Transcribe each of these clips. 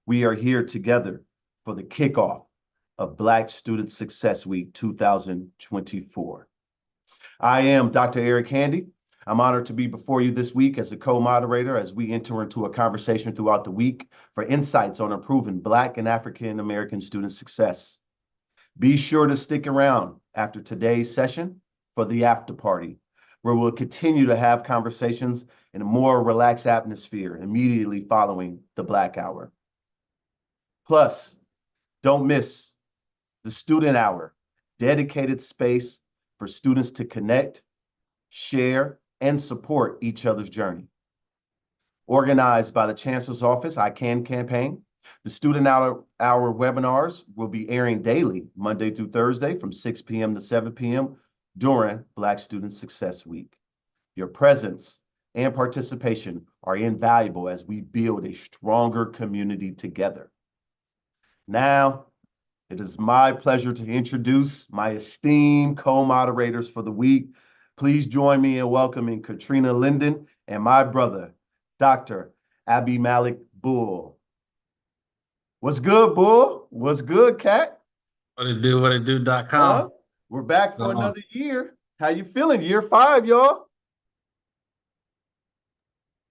We are here together for the kickoff of Black Student Success Week 2024. I am Dr. Eric Handy. I'm honored to be before you this week as a co-moderator as we enter into a conversation throughout the week for insights on improving Black and African American student success. Be sure to stick around after today's session for the after party, where we'll continue to have conversations in a more relaxed atmosphere immediately following the Black Hour. Plus, don't miss the Student Hour, dedicated space for students to connect, share, and support each other's journey. Organized by the Chancellor's Office I CAN campaign, the Student Hour webinars will be airing daily, Monday through Thursday from 6 p.m. to 7 p.m. during Black Student Success Week. Your presence and participation are invaluable as we build a stronger community together. Now, it is my pleasure to introduce my esteemed co-moderators for the week. Please join me in welcoming Katrina Linden and my brother, Dr. Abby Malik Bull. What's good, Bull? What's good, Cat? Whatitdo.com. We're back for another year. How you feeling? Year 5, y'all.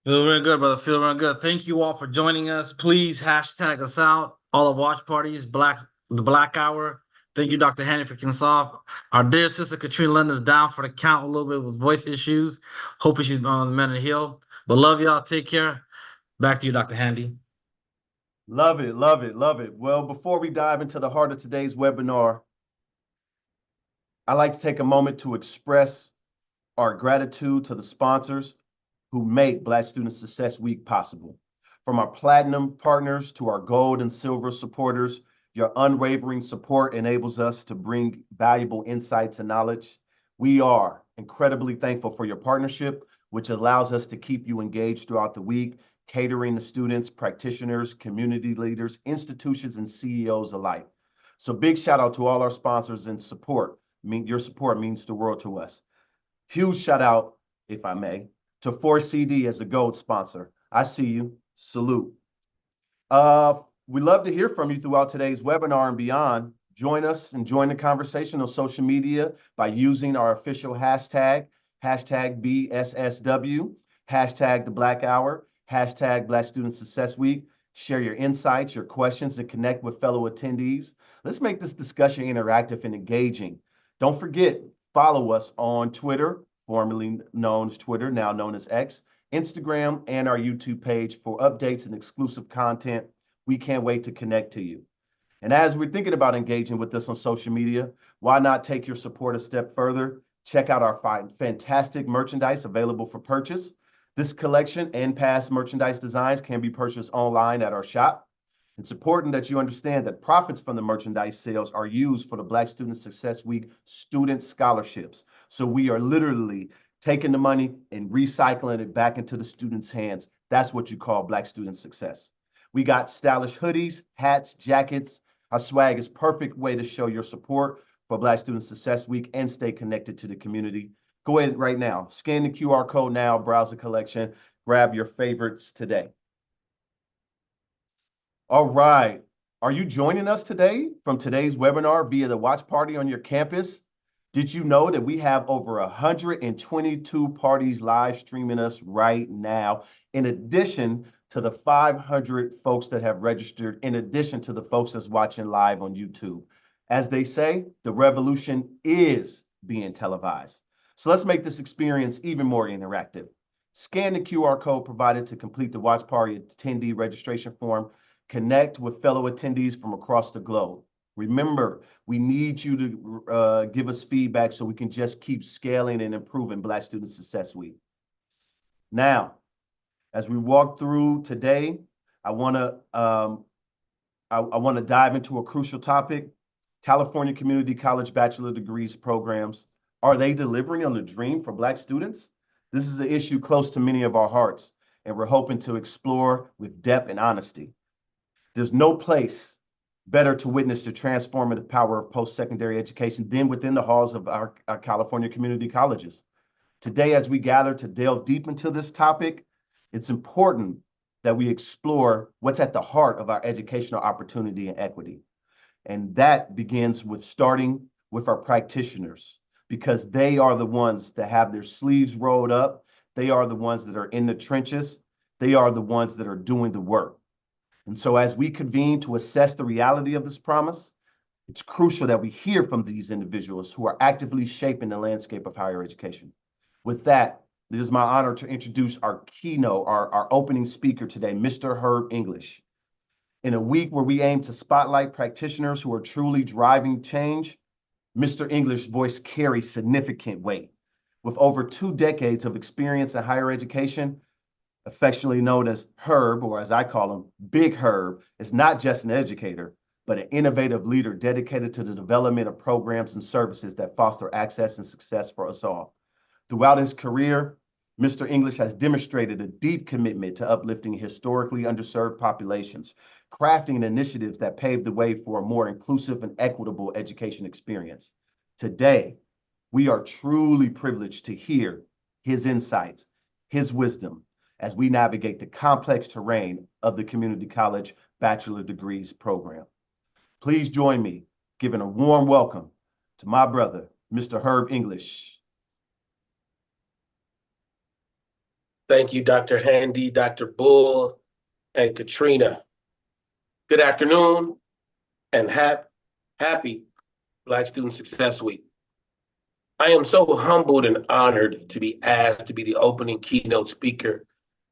Feel real good, brother. Feel real good. Thank you all for joining us. Please hashtag us out. All the watch parties, the Black Hour. Thank you, Dr. Hanny, for kicking us off. Our dear sister Katrina Lynn is down for the count a little bit with voice issues. Hopefully she's on the mend and heal. But love y'all. Take care. Back to you, Dr. Handy. Love it, love it, love it. Well, before we dive into the heart of today's webinar, I'd like to take a moment to express our gratitude to the sponsors who make Black Student Success Week possible. From our platinum partners to our gold and silver supporters, your unwavering support enables us to bring valuable insights and knowledge. We are incredibly thankful for your partnership, which allows us to keep you engaged throughout the week, catering to students, practitioners, community leaders, institutions, and CEOs alike. So big shout out to all our sponsors and support. Your support means the world to us. Huge shout out, if I may, to 4CD as a gold sponsor. I see you. Salute. We'd love to hear from you throughout today's webinar and beyond. Join us and join the conversation on social media by using our official hashtag BSSW, hashtag the Black Hour, hashtag Black Student Success Week. Share your insights, your questions, and connect with fellow attendees. Let's make this discussion interactive and engaging. Don't forget, follow us on Twitter, formerly known as Twitter, now known as X, Instagram, and our YouTube page for updates and exclusive content. We can't wait to connect to you. And as we're thinking about engaging with us on social media, why not take your support a step further? Check out our fantastic merchandise available for purchase. This collection and past merchandise designs can be purchased online at our shop. It's important that you understand that profits from the merchandise sales are used for the Black Student Success Week student scholarships. So we are literally taking the money and recycling it back into the students' hands. That's what you call Black student success. We got stylish hoodies, hats, jackets. Our swag is a perfect way to show your support for Black Student Success Week and stay connected to the community. Go ahead right now, scan the QR code now, browse the collection, grab your favorites today. All right. Are you joining us today from today's webinar via the watch party on your campus? Did you know that we have over 122 parties live streaming us right now, in addition to the 500 folks that have registered, in addition to the folks that's watching live on YouTube? As they say, the revolution is being televised. So let's make this experience even more interactive. Scan the QR code provided to complete the watch party attendee registration form. Connect with fellow attendees from across the globe. Remember, we need you to give us feedback so we can just keep scaling and improving Black Student Success Week. Now, as we walk through today, I want to dive into a crucial topic. California Community College Bachelor degrees programs. Are they delivering on the dream for Black students? This is an issue close to many of our hearts, and we're hoping to explore with depth and honesty. There's no place better to witness the transformative power of post-secondary education than within the halls of our California community colleges. Today, as we gather to delve deep into this topic, it's important that we explore what's at the heart of our educational opportunity and equity. And that begins with starting with our practitioners, because they are the ones that have their sleeves rolled up. They are the ones that are in the trenches. They are the ones that are doing the work. And so as we convene to assess the reality of this promise, it's crucial that we hear from these individuals who are actively shaping the landscape of higher education. With that, it is my honor to introduce our keynote, our opening speaker today, Mr. Herb English. In a week where we aim to spotlight practitioners who are truly driving change, Mr. English's voice carries significant weight. With over 2 decades of experience in higher education, affectionately known as Herb, or as I call him, Big Herb, is not just an educator, but an innovative leader dedicated to the development of programs and services that foster access and success for us all. Throughout his career, Mr. English has demonstrated a deep commitment to uplifting historically underserved populations, crafting initiatives that pave the way for a more inclusive and equitable education experience. Today, we are truly privileged to hear his insights, his wisdom, as we navigate the complex terrain of the Community College Bachelor Degrees program. Please join me giving a warm welcome to my brother, Mr. Herb English. Thank you, Dr. Handy, Dr. Bull, and Katrina. Good afternoon and happy Black Student Success Week. I am so humbled and honored to be asked to be the opening keynote speaker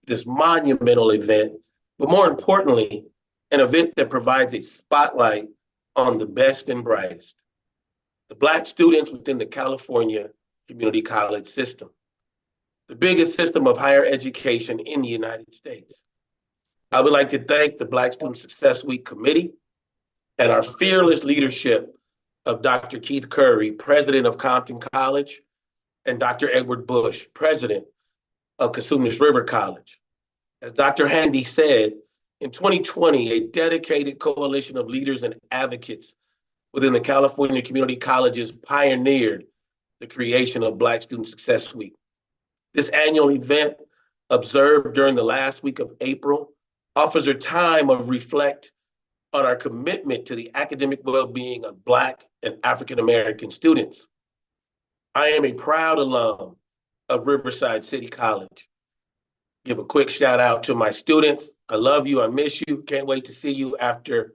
at this monumental event, but more importantly, an event that provides a spotlight on the best and brightest, the Black students within the California Community College system, the biggest system of higher education in the United States. I would like to thank the Black Student Success Week Committee and our fearless leadership of Dr. Keith Curry, president of Compton College, and Dr. Edward Bush, president of Cosumnes River College. As Dr. Handy said, in 2020, a dedicated coalition of leaders and advocates within the California Community Colleges pioneered the creation of Black Student Success Week. This annual event, observed during the last week of April, offers a time of reflect on our commitment to the academic well-being of Black and African-American students. I am a proud alum of Riverside City College. Give a quick shout out to my students. I love you, I miss you, can't wait to see you after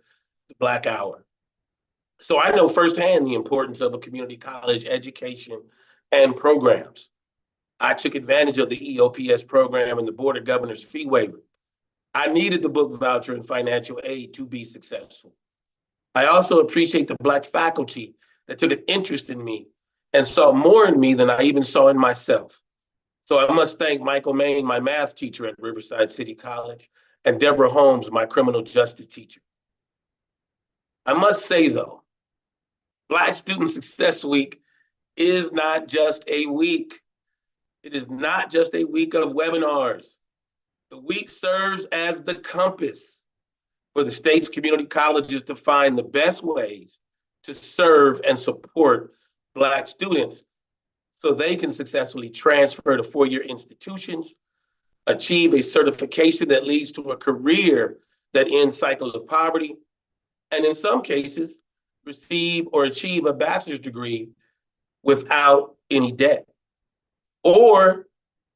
the Black Hour. So I know firsthand the importance of a community college education and programs. I took advantage of the EOPS program and the Board of Governors fee waiver. I needed the book voucher and financial aid to be successful. I also appreciate the Black faculty that took an interest in me and saw more in me than I even saw in myself. So I must thank Michael Main, my math teacher at Riverside City College, and Deborah Holmes, my criminal justice teacher. I must say though, Black Student Success Week is not just a week. It is not just a week of webinars. The week serves as the compass for the state's community colleges to find the best ways to serve and support Black students so they can successfully transfer to four-year institutions, achieve a certification that leads to a career that ends cycle of poverty, and in some cases, receive or achieve a bachelor's degree without any debt, or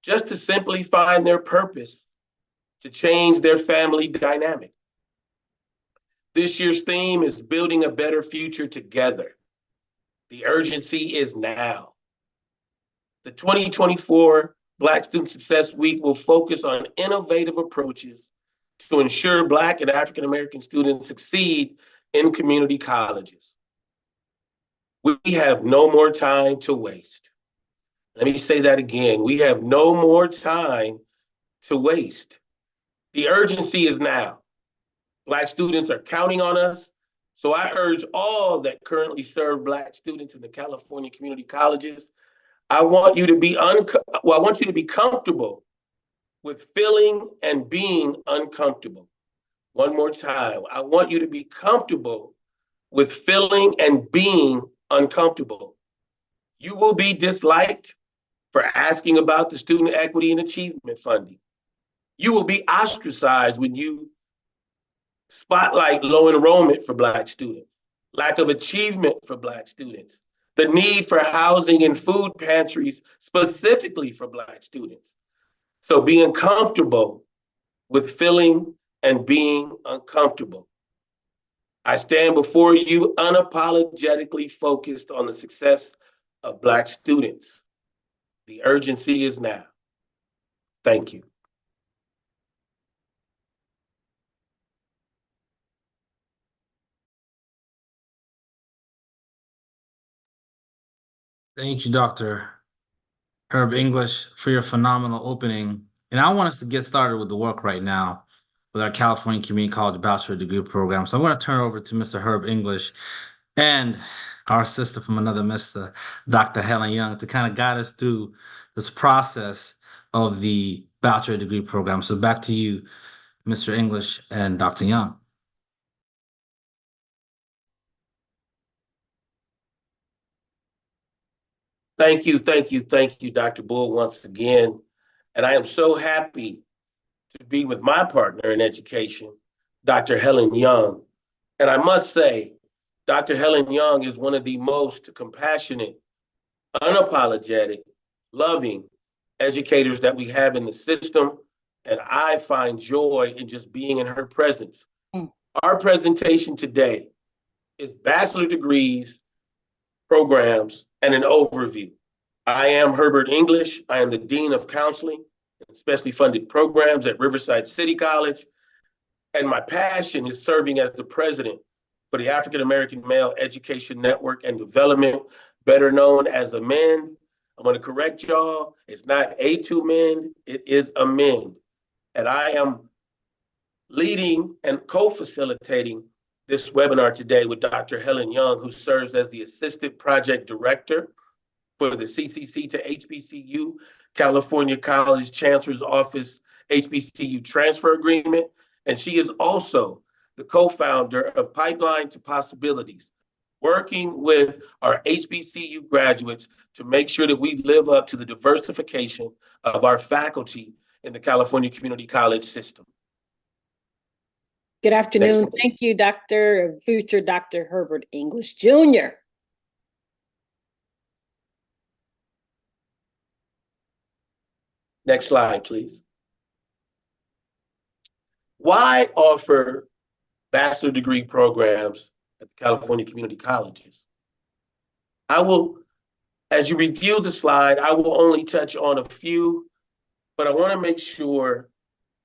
just to simply find their purpose to change their family dynamic. This year's theme is building a better future together. The urgency is now. The 2024 Black Student Success Week will focus on innovative approaches to ensure Black and African-American students succeed in community colleges. We have no more time to waste. Let me say that again. We have no more time to waste. The urgency is now. Black students are counting on us. So I urge all that currently serve Black students in the California community colleges, I want you to be comfortable with feeling and being uncomfortable. One more time. I want you to be comfortable with feeling and being uncomfortable. You will be disliked for asking about the student equity and achievement funding. You will be ostracized when you spotlight low enrollment for Black students, lack of achievement for Black students, the need for housing and food pantries specifically for Black students. So being comfortable with feeling and being uncomfortable. I stand before you unapologetically focused on the success of Black students. The urgency is now. Thank you. Thank you, Dr. Herb English, for your phenomenal opening. And I want us to get started with the work right now with our California Community College Bachelor degree program. So I'm going to turn it over to Mr. Herb English and our sister from another Mr., Dr. Helen Young, to kind of guide us through this process of the bachelor degree program. So back to you, Mr. English and Dr. Young. Thank you, Dr. Bull, once again. And I am so happy to be with my partner in education, Dr. Helen Young. And I must say, Dr. Helen Young is one of the most compassionate, unapologetic, loving educators that we have in the system. And I find joy in just being in her presence. Our presentation today is bachelor degrees, programs, and an overview. I am Herbert English. I am the Dean of Counseling and Specially Funded Programs at Riverside City College. And my passion is serving as the president for the African American Male Education Network and Development, better known as AMEND. I'm going to correct y'all. It's not A2MEND, it is AMEND. And I am leading and co-facilitating this webinar today with Dr. Helen Young, who serves as the Assistant Project Director for the CCC to HBCU, California College Chancellor's Office, HBCU Transfer Agreement. And she is also the co-founder of Pipeline to Possibilities, working with our HBCU graduates to make sure that we live up to the diversification of our faculty in the California Community College system. Good afternoon. Thank you, future Dr. Herbert English Jr. Next slide, please. Why offer bachelor degree programs at the California Community Colleges? I will, as you review the slide, I will only touch on a few, but I want to make sure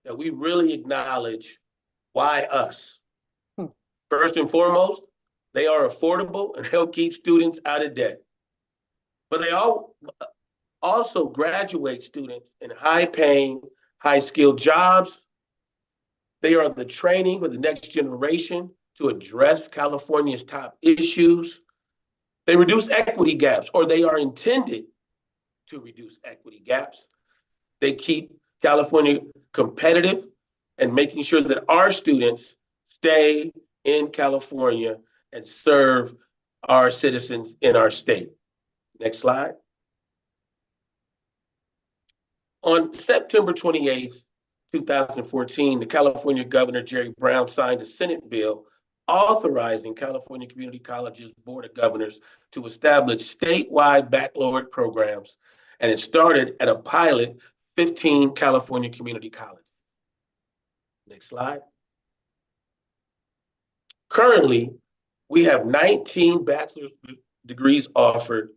that we really acknowledge why us. First and foremost, they are affordable and help keep students out of debt. But they also graduate students in high-paying, high-skilled jobs. They are the training for the next generation to address California's top issues. They reduce equity gaps, or they are intended to reduce equity gaps. They keep California competitive and making sure that our students stay in California and serve our citizens in our state. Next slide. On September 28th, 2014, the California Governor Jerry Brown signed a Senate bill authorizing California Community Colleges Board of Governors to establish statewide baccalaureate programs, and it started at a pilot 15 California community colleges. Next slide. Currently, we have 19 bachelor's degrees offered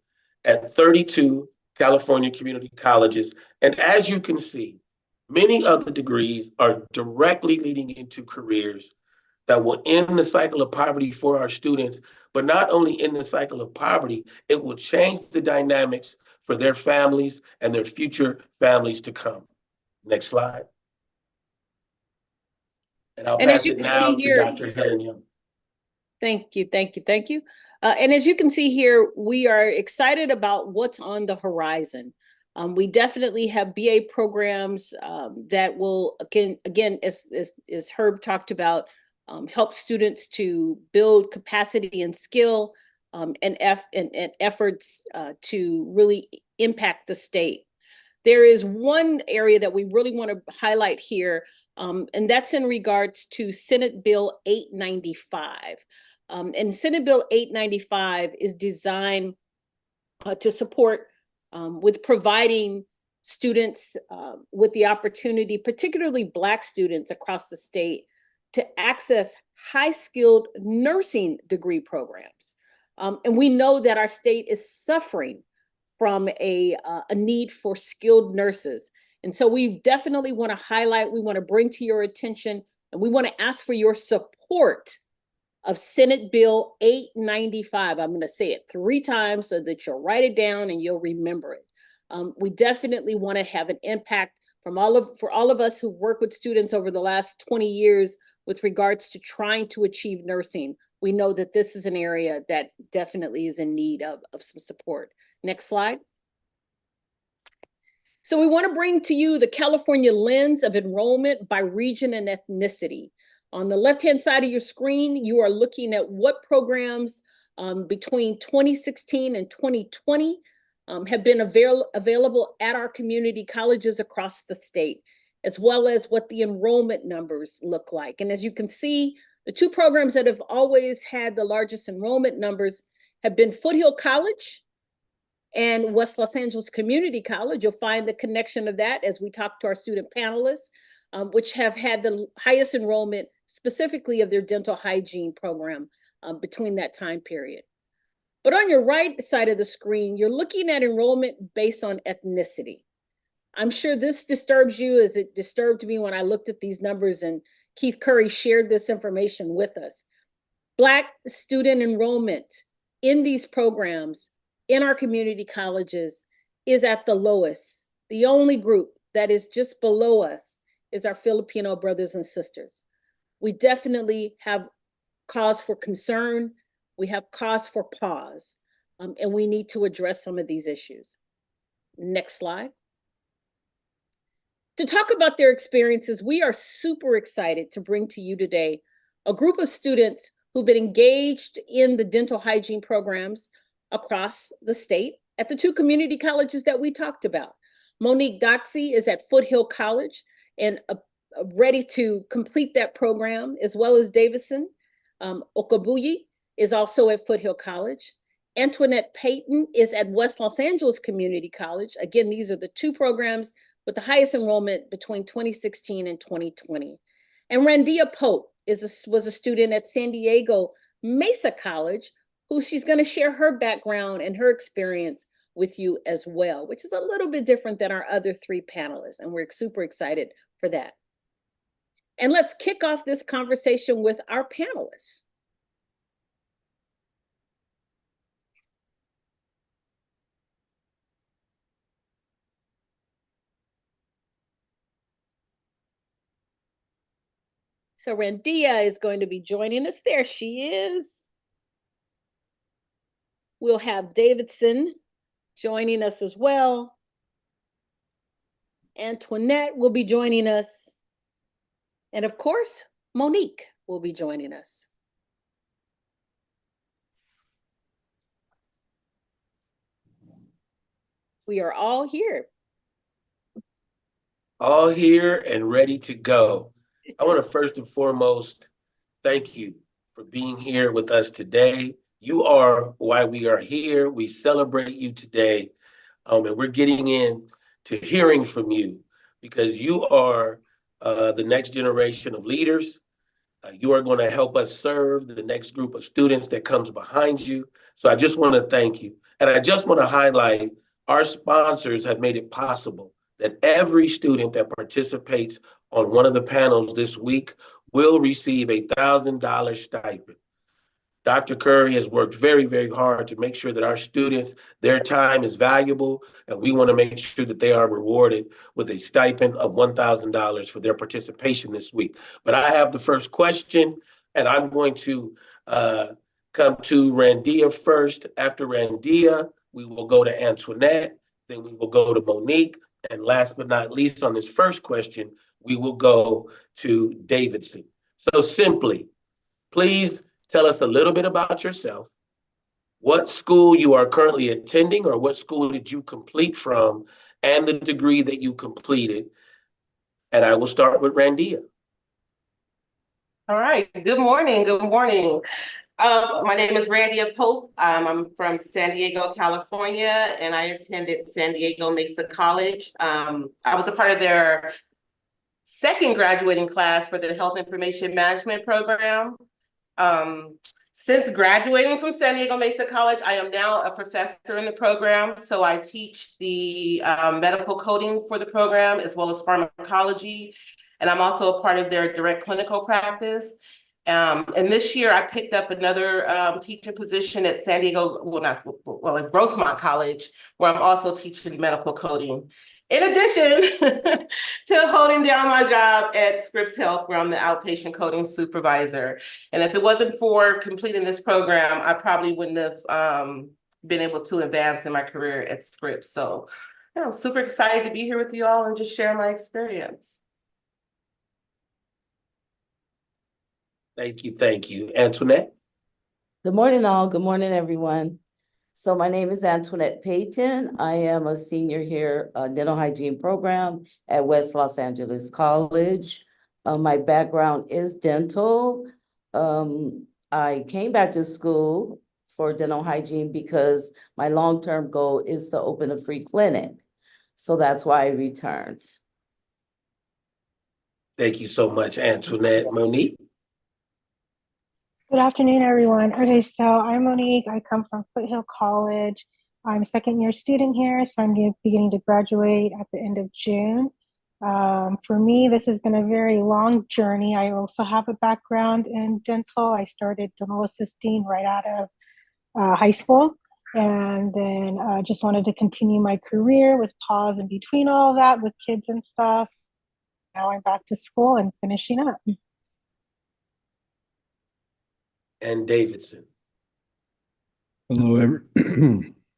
at 32 California community colleges. And as you can see, many of the degrees are directly leading into careers that will end the cycle of poverty for our students, but not only end the cycle of poverty, it will change the dynamics for their families and their future families to come. Next slide. And I'll pass it now to Dr. Helen Young. Thank you. And as you can see here, we are excited about what's on the horizon. We definitely have BA programs that will, again, as Herb talked about, help students to build capacity and skill and efforts to really impact the state. There is one area that we really want to highlight here, and that's in regards to Senate Bill 895. And Senate Bill 895 is designed to support with providing students with the opportunity, particularly Black students across the state, to access high-skilled nursing degree programs. And we know that our state is suffering from a need for skilled nurses. And so we definitely want to highlight, we want to bring to your attention, and we want to ask for your support of Senate Bill 895. I'm going to say it 3 times so that you'll write it down and you'll remember it. We definitely want to have an impact for all of us who work with students over the last 20 years with regards to trying to achieve nursing. We know that this is an area that definitely is in need of some support. Next slide. So we want to bring to you the California lens of enrollment by region and ethnicity. On the left-hand side of your screen, you are looking at what programs between 2016 and 2020 have been available at our community colleges across the state, as well as what the enrollment numbers look like. And as you can see, the 2 programs that have always had the largest enrollment numbers have been Foothill College and West Los Angeles Community College. You'll find the connection of that as we talk to our student panelists, which have had the highest enrollment specifically of their dental hygiene program between that time period. But on your right side of the screen, you're looking at enrollment based on ethnicity. I'm sure this disturbs you as it disturbed me when I looked at these numbers and Keith Curry shared this information with us. Black student enrollment in these programs in our community colleges is at the lowest. The only group that is just below us is our Filipino brothers and sisters. We definitely have cause for concern. We have cause for pause, and we need to address some of these issues. Next slide. To talk about their experiences, we are super excited to bring to you today a group of students who've been engaged in the dental hygiene programs across the state at the 2 community colleges that we talked about. Monique Doxey is at Foothill College and ready to complete that program, as well as Davison. Okabuyi is also at Foothill College. Antoinette Payton is at West Los Angeles Community College. Again, these are the 2 programs with the highest enrollment between 2016 and 2020. And Randia Pope was a student at San Diego Mesa College, who she's going to share her background and her experience with you as well, which is a little bit different than our other 3 panelists. And we're super excited for that. And let's kick off this conversation with our panelists. So Randia is going to be joining us. There she is. We'll have Davidson joining us as well. Antoinette will be joining us. And of course, Monique will be joining us. We are all here. All here and ready to go. I want to first and foremost thank you for being here with us today. You are why we are here. We celebrate you today. And we're getting in to hearing from you because you are the next generation of leaders. You are going to help us serve the next group of students that comes behind you. So I just want to thank you. And I just want to highlight our sponsors have made it possible that every student that participates on one of the panels this week will receive a $1,000 stipend. Dr. Curry has worked very, very hard to make sure that our students, their time is valuable, and we want to make sure that they are rewarded with a stipend of $1,000 for their participation this week. But I have the first question, and I'm going to come to Randia first. After Randia, we will go to Antoinette, then we will go to Monique, and last but not least on this first question, we will go to Davidson. So simply, please tell us a little bit about yourself, what school you are currently attending or what school did you complete from, and the degree that you completed. And I will start with Randia. All right. Good morning. Good morning. My name is Randia Pope. I'm from San Diego, California, and I attended San Diego Mesa College. I was a part of their second graduating class for the Health Information Management program. Since graduating from San Diego Mesa College, I am now a professor in the program. So I teach the medical coding for the program as well as pharmacology. And I'm also a part of their direct clinical practice. And this year I picked up another teaching position at San Diego, at Grossmont College, where I'm also teaching medical coding. In addition to holding down my job at Scripps Health, where I'm the outpatient coding supervisor. And if it wasn't for completing this program, I probably wouldn't have been able to advance in my career at Scripps. So I'm super excited to be here with you all and just share my experience. Thank you. Thank you. Antoinette? Good morning, all. Good morning, everyone. So my name is Antoinette Payton. I am a senior here, dental hygiene program at West Los Angeles College. My background is dental. I came back to school for dental hygiene because my long-term goal is to open a free clinic. So that's why I returned. Thank you so much, Antoinette. Monique? Good afternoon, everyone. Okay, so I'm Monique. I come from Foothill College. I'm a second-year student here, so I'm beginning to graduate at the end of June. For me, this has been a very long journey. I also have a background in dental. I started dental assisting right out of high school, and then just wanted to continue my career with pause in between all that with kids and stuff. Now I'm back to school and finishing up. And Davidson. Hello,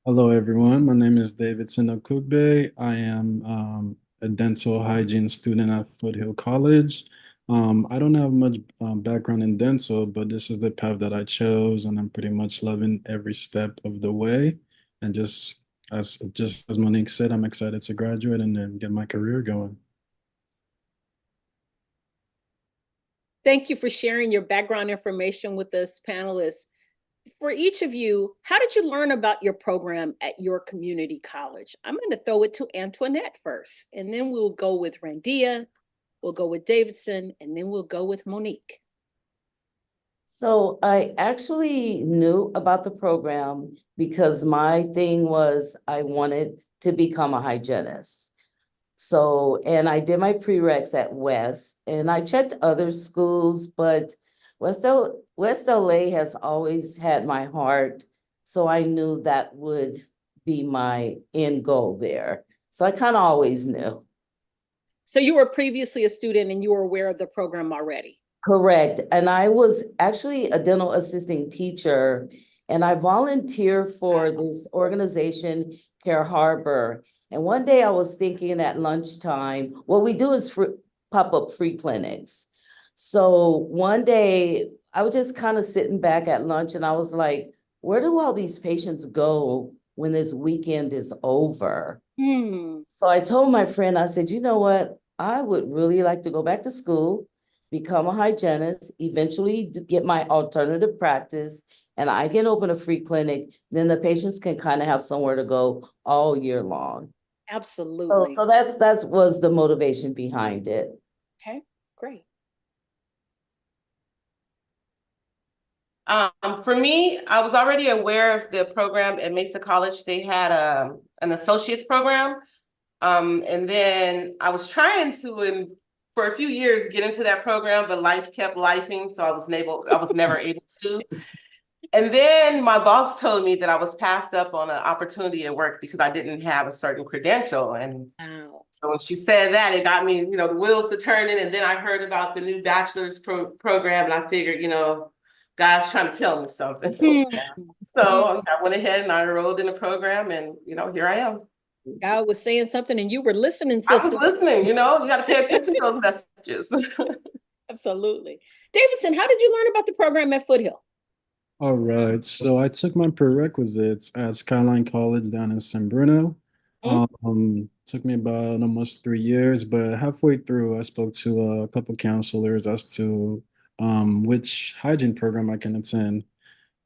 hello everyone. My name is Davidson Okugbe. I am a dental hygiene student at Foothill College. I don't have much background in dental, but this is the path that I chose, and I'm pretty much loving every step of the way. And just as Monique said, I'm excited to graduate and then get my career going. Thank you for sharing your background information with us, panelists. For each of you, how did you learn about your program at your community college? I'm going to throw it to Antoinette first, and then we'll go with Randia, we'll go with Davidson, and then we'll go with Monique. So I actually knew about the program because my thing was I wanted to become a hygienist. So, and I did my prereqs at West, and I checked other schools, but West LA has always had my heart. So I knew that would be my end goal there. So I kind of always knew. So you were previously a student and you were aware of the program already? Correct. And I was actually a dental assisting teacher, and I volunteered for this organization, Care Harbor. And one day I was thinking at lunchtime, what we do is pop up free clinics. So one day I was just kind of sitting back at lunch and I was like, where do all these patients go when this weekend is over? So I told my friend, I said, you know what? I would really like to go back to school, become a hygienist, eventually get my alternative practice, and I can open a free clinic. Then the patients can kind of have somewhere to go all year long. Absolutely. So that was the motivation behind it. Okay, great. For me, I was already aware of the program at Mesa College. They had an associate's program. And then I was trying to, for a few years, get into that program, but life kept lifing, so I was never able to. And then my boss told me that I was passed up on an opportunity at work because I didn't have a certain credential. And so when she said that, it got me, the wheels to turning. And then I heard about the new bachelor's program, and I figured, God's trying to tell me something. So I went ahead and I enrolled in the program, and here I am. God was saying something and you were listening, sister. I was listening, you got to pay attention to those messages. Absolutely. Davidson, how did you learn about the program at Foothill? All right, so I took my prerequisites at Skyline College down in San Bruno. Took me about almost 3 years, but halfway through, I spoke to a couple counselors as to which hygiene program I can attend.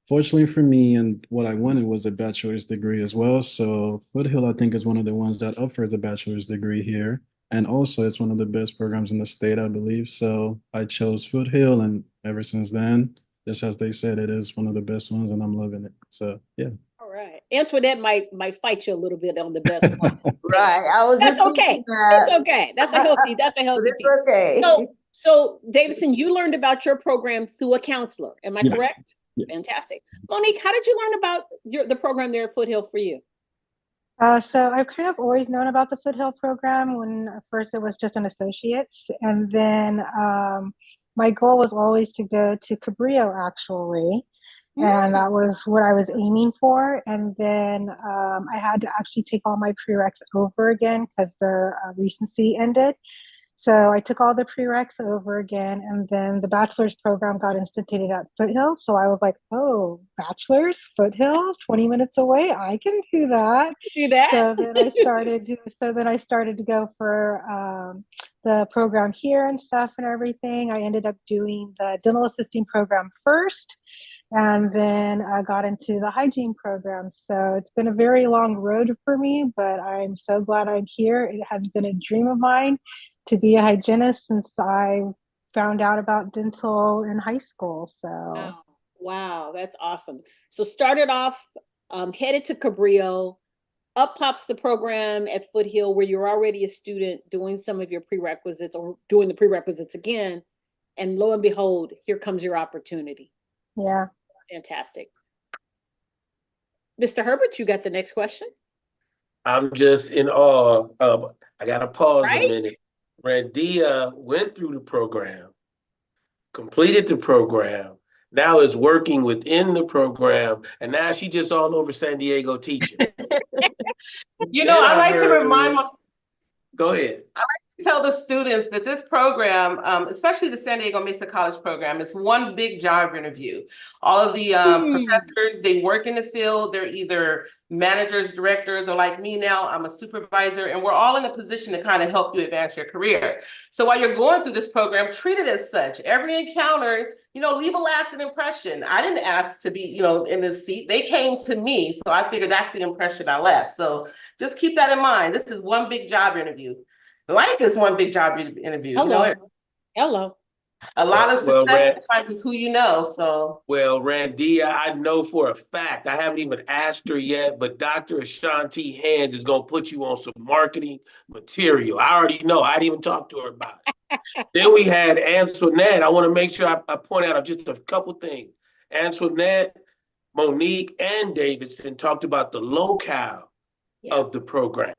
Fortunately for me, and what I wanted was a bachelor's degree as well. So Foothill, I think, is one of the ones that offers a bachelor's degree here. And also, it's one of the best programs in the state, I believe. So I chose Foothill, and ever since then, just as they said, it is one of the best ones, and I'm loving it. So yeah. All right. Antoinette might fight you a little bit on the best one. Right. I was That's just okay. thinking that. It's okay. That's a But healthy it's piece. okay. So Davidson, you learned about your program through a counselor. Am I Yeah. correct? Yeah. Fantastic. Monique, how did you learn about the program there at Foothill for you? So I've kind of always known about the Foothill program when at first it was just an associate's. And then my goal was always to go to Cabrillo, actually. And that was what I was aiming for. And then I had to actually take all my prereqs over again because the recency ended. So I took all the prereqs over again, and then the bachelor's program got instituted at Foothill. So I was like, oh, bachelor's, Foothill, 20 minutes away. I can do that. Do that. So then I started to go for the program here and stuff and everything. I ended up doing the dental assisting program first, and then I got into the hygiene program. So it's been a very long road for me, but I'm so glad I'm here. It has been a dream of mine to be a hygienist since I found out about dental in high school. So wow, that's awesome. So started off headed to Cabrillo, up pops the program at Foothill where you're already a student doing some of your prerequisites or doing the prerequisites again. And lo and behold, here comes your opportunity. Yeah. Fantastic. Mr. Herbert, you got the next question? I'm just in awe. I got to pause Right? a minute. Randia went through the program, completed the program, now is working within the program, and now she just all over San Diego teaching. I like to remind Go ahead. tell the students that this program, especially the San Diego Mesa College program, it's one big job interview. All of the professors, they work in the field. They're either managers, directors, or like me now, I'm a supervisor, and we're all in a position to kind of help you advance your career. So while you're going through this program, treat it as such. Every encounter, leave a lasting impression. I didn't ask to be, in this seat. They came to me. So I figured that's the impression I left. So just keep that in mind. This is one big job interview. Life is one big job interview. Hello. A lot of success sometimes is who you know. So Randia, I know for a fact, I haven't even asked her yet, but Dr. Ashanti Hands is gonna put you on some marketing material. I already know. I didn't even talk to her about it. Then we had Antoinette. I want to make sure I point out just a couple things. Antoinette, Monique, and Davidson talked about the locale of the program.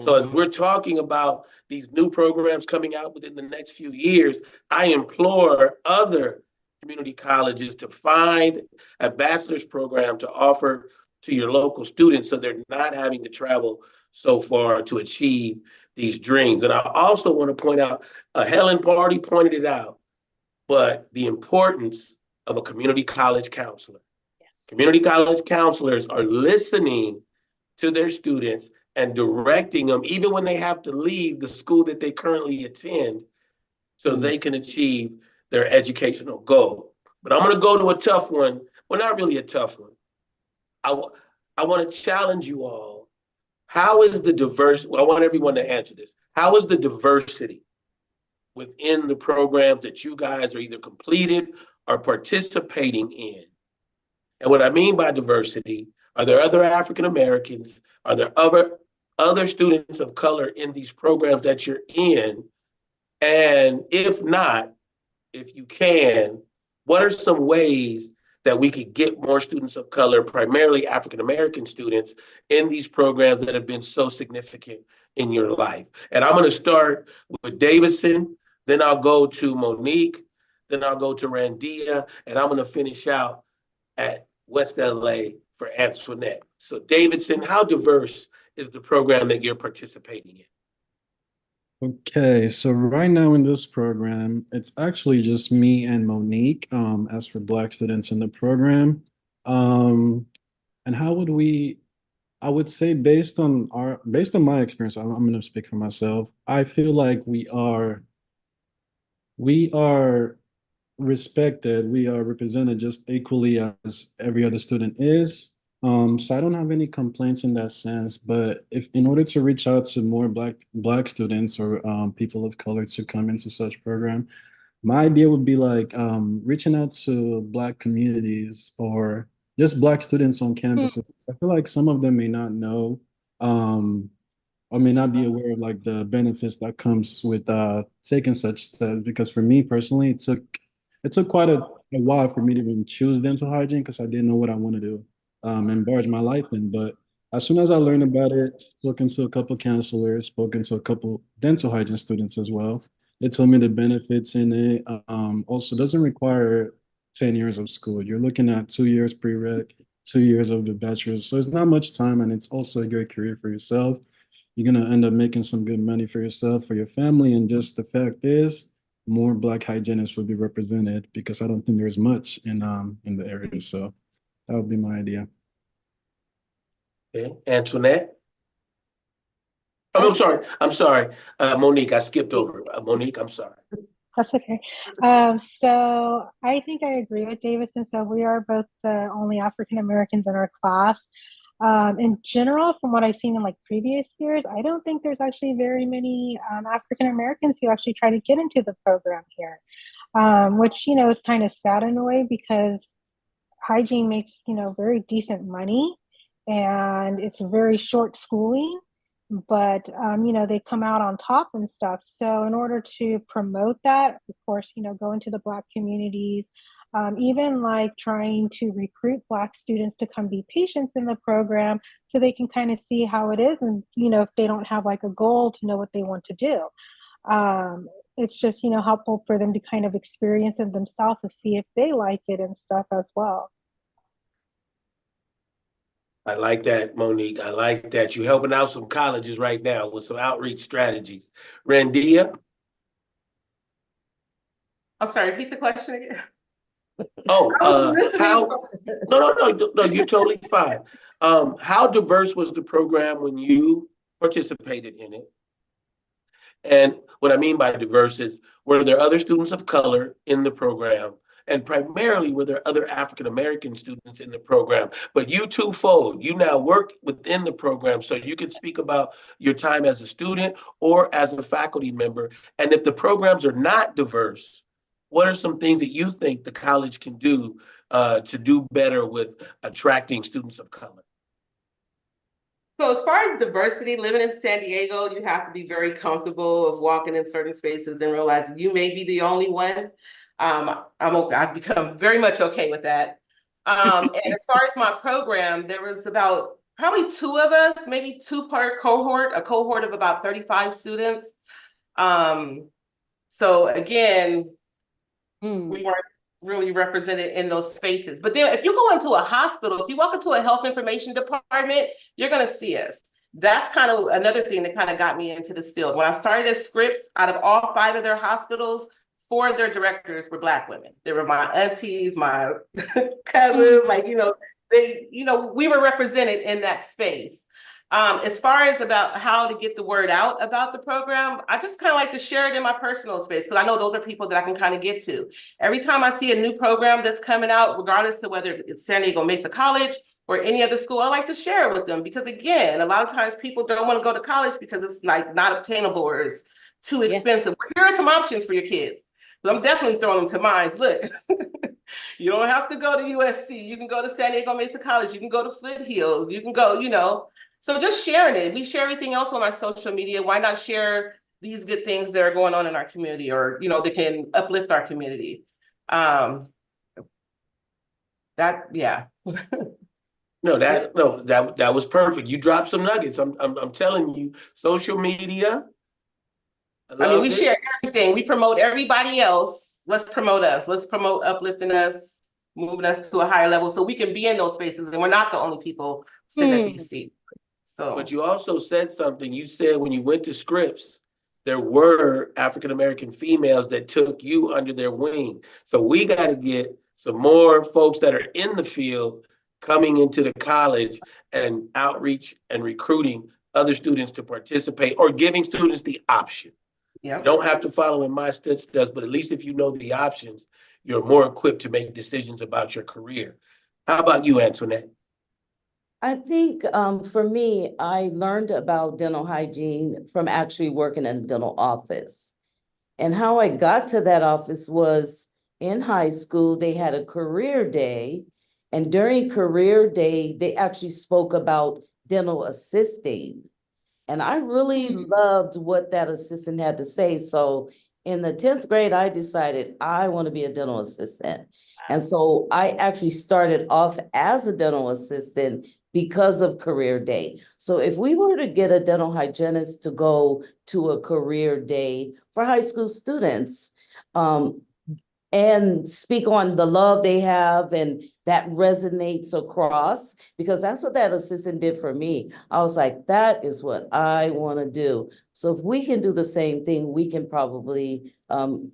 So as we're talking about these new programs coming out within the next few years, I implore other community colleges to find a bachelor's program to offer to your local students so they're not having to travel so far to achieve these dreams. And I also want to point out, Helen Party pointed it out, but the importance of a community college counselor. Yes. Community college counselors are listening to their students and directing them, even when they have to leave the school that they currently attend, so they can achieve their educational goal. But I'm going to go to a tough one. Well, not really a tough one. I want to challenge you all. How is the diversity? Well, I want everyone to answer this. How is the diversity within the programs that you guys are either completed or participating in? And what I mean by diversity, are there other African Americans? Are there other students of color in these programs that you're in? And if not, if you can, what are some ways that we could get more students of color, primarily African American students, in these programs that have been so significant in your life? And I'm going to start with Davidson, then I'll go to Monique, then I'll go to Randia, and I'm going to finish out at West LA for Antoinette. So Davidson, how diverse is the program that you're participating in? Okay, so right now in this program, it's actually just me and Monique, as for Black students in the program. And how would we I would say based on my experience, I'm going to speak for myself. I feel like we are respected, we are represented just equally as every other student is. So I don't have any complaints in that sense. But if in order to reach out to more black students or people of color to come into such program, my idea would be like reaching out to Black communities or just Black students on campuses. I feel like some of them may not know um, or may not be aware of like the benefits that comes with taking such steps. Because for me personally, it took quite a while for me to even choose dental hygiene because I didn't know what I wanted to embark my life in. But as soon as I learned about it, spoken to a couple counselors, spoken to a couple dental hygiene students as well. They told me the benefits in it. Also doesn't require 10 years of school. You're looking at 2 years prereq, 2 years of the bachelor's. So it's not much time, and it's also a good career for yourself. You're gonna end up making some good money for yourself, for your family, and just the fact is, more Black hygienists would be represented because I don't think there's much in the area. So that would be my idea. Okay, Antoinette? Oh, I'm sorry, Monique, I skipped over. Monique, I'm sorry. That's okay. So I think I agree with Davidson. So we are both the only African Americans in our class. In general, from what I've seen in like previous years, I don't think there's actually very many African Americans who actually try to get into the program here, which, you know, is kind of sad in a way because hygiene makes, you know, very decent money and it's very short schooling, but you know, they come out on top and stuff. So in order to promote that, of course, you know, go into the Black communities, even like trying to recruit Black students to come be patients in the program so they can kind of see how it is. And, you know, if they don't have like a goal to know what they want to do. It's just, you know, helpful for them to kind of experience it themselves to see if they like it and stuff as well. I like that, Monique. I like that. You're helping out some colleges right now with some outreach strategies. Randia? I'm sorry, repeat the question again. Oh, listening. no, you're totally fine. How diverse was the program when you participated in it? And what I mean by diverse is, were there other students of color in the program? And primarily, were there other African-American students in the program? But you twofold, you now work within the program, so you can speak about your time as a student or as a faculty member. And if the programs are not diverse, what are some things that you think the college can do to do better with attracting students of color? So as far as diversity, living in San Diego, you have to be very comfortable of walking in certain spaces and realizing you may be the only one. I've become very much okay with that. And as far as my program, there was about probably two of us, maybe two per cohort, a cohort of about 35 students. So again, we weren't really represented in those spaces. But then if you go into a hospital, if you walk into a health information department, you're going to see us. That's kind of another thing that kind of got me into this field. When I started at Scripps, out of all 5 of their hospitals, 4 of their directors were Black women. They were my aunties, my cousins, like, you know, we were represented in that space. As far as about how to get the word out about the program, I just kind of like to share it in my personal space because I know those are people that I can kind of get to. Every time I see a new program that's coming out, regardless of whether it's San Diego Mesa College or any other school, I like to share it with them because again, a lot of times people don't want to go to college because it's like not obtainable or it's too expensive. Here are some options for your kids. But I'm definitely throwing them to minds. Look, you don't have to go to USC. You can go to San Diego Mesa College. You can go to Foothills. You can go, you know. So just sharing it. We share everything else on our social media. Why not share these good things that are going on in our community or, you know, that can uplift our community? Yeah. No, that was perfect. You dropped some nuggets. I'm telling you, social media. I mean, we share everything. We promote everybody else. Let's promote us. Let's promote uplifting us, moving us to a higher level so we can be in those spaces and we're not the only people sitting at these seats. So, but you also said something. You said when you went to Scripps, there were African-American females that took you under their wing. So we got to get some more folks that are in the field coming into the college and outreach and recruiting other students to participate or giving students the option. You don't have to follow in my steps, but at least if you know the options, you're more equipped to make decisions about your career. How about you, Antoinette? I think for me, I learned about dental hygiene from actually working in a dental office. And how I got to that office was in high school, they had a career day. And during career day, they actually spoke about dental assisting. And I really loved what that assistant had to say. So in the 10th grade, I decided I want to be a dental assistant. And so I actually started off as a dental assistant because of career day. So if we were to get a dental hygienist to go to a career day for high school students, and speak on the love they have and that resonates across, because that's what that assistant did for me. I was like, that is what I want to do. So if we can do the same thing, we can probably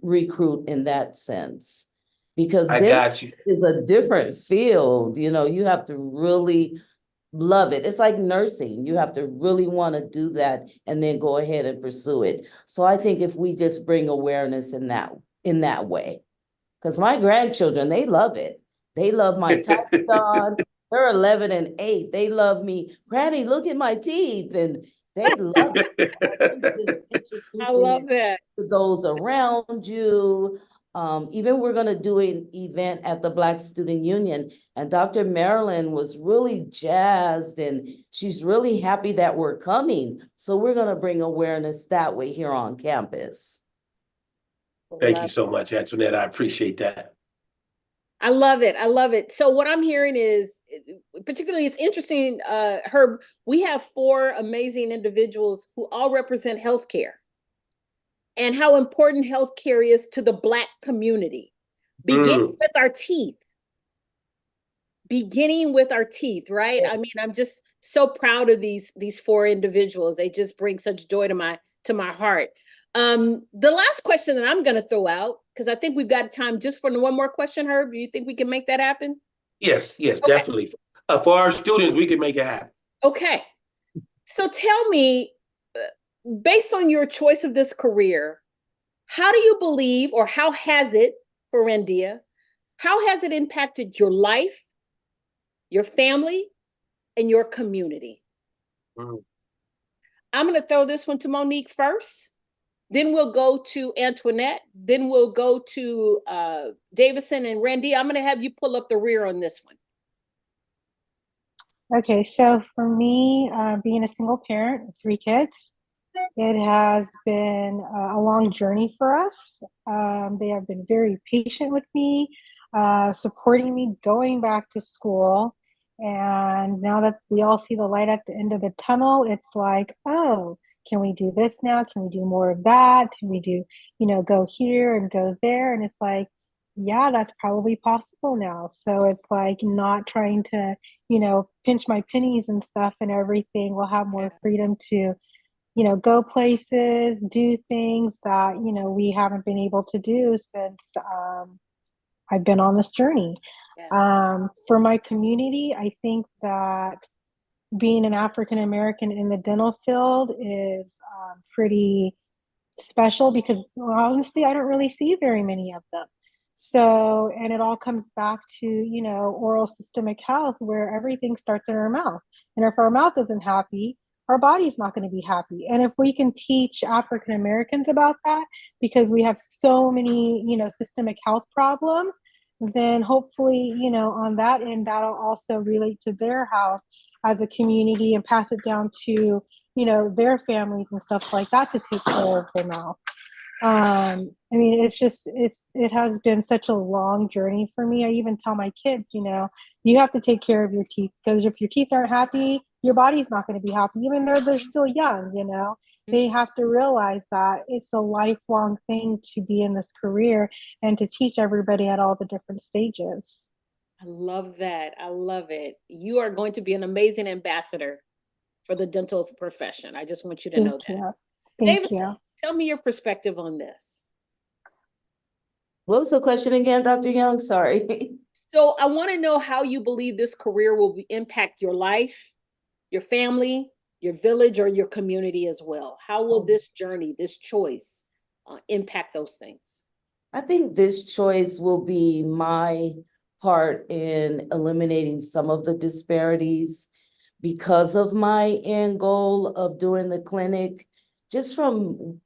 recruit in that sense. Because I got you. is a different field. You know, you have to really love it. It's like nursing. You have to really want to do that and then go ahead and pursue it. So I think if we just bring awareness in that way. Because my grandchildren, they love it. They love my taxon. They're 11 and 8. They love me. Granny, look at my teeth. And they love it. I love that. To those around you. Even we're going to do an event at the Black Student Union. And Dr. Marilyn was really jazzed. And she's really happy that we're coming. So we're going to bring awareness that way here on campus. Thank you so much, Antoinette. I appreciate that. I love it. I love it. So what I'm hearing is, particularly, it's interesting, Herb, we have 4 amazing individuals who all represent healthcare and how important healthcare is to the Black community, beginning with our teeth. Beginning with our teeth, right? I mean, I'm just so proud of these 4 individuals. They just bring such joy to my heart. The last question that I'm going to throw out, because I think we've got time just for one more question, Herb. Do you think we can make that happen? Yes, okay. Definitely. For our students, we can make it happen. Okay. So tell me, based on your choice of this career, how do you believe, or how has it, for Randia, how has it impacted your life, your family, and your community? I'm going to throw this one to Monique first. Then we'll go to Antoinette. Then we'll go to Davison and Randy. I'm going to have you pull up the rear on this one. Okay, so for me, being a single parent of 3 kids, it has been a long journey for us. They have been very patient with me, supporting me going back to school. And now that we all see the light at the end of the tunnel, it's like, oh, can we do this now? Can we do more of that? Can we do, go here and go there? And it's like, yeah, that's probably possible now. So it's like not trying to, pinch my pennies and stuff and everything. We'll have more freedom to, go places, do things that, we haven't been able to do since I've been on this journey. For my community, I think that being an African American in the dental field is pretty special because honestly, I don't really see very many of them. So, and it all comes back to, oral systemic health, where everything starts in our mouth. And if our mouth isn't happy, our body's not going to be happy. And if we can teach African Americans about that, because we have so many, systemic health problems, then hopefully, on that end, that'll also relate to their health as a community and pass it down to, their families and stuff like that to take care of their mouth. I mean, it has been such a long journey for me. I even tell my kids, you have to take care of your teeth, because if your teeth aren't happy, your body's not going to be happy, even though they're still young, They have to realize that it's a lifelong thing to be in this career and to teach everybody at all the different stages. I love that. I love it. You are going to be an amazing ambassador for the dental profession. I just want you to know that. Thank you. Tell me your perspective on this. What was the question again, Dr. Young? Sorry. So I want to know how you believe this career will impact your life, your family, your village, or your community as well. How will this journey, this choice, impact those things? I think this choice will be my part in eliminating some of the disparities because of my end goal of doing the clinic, just from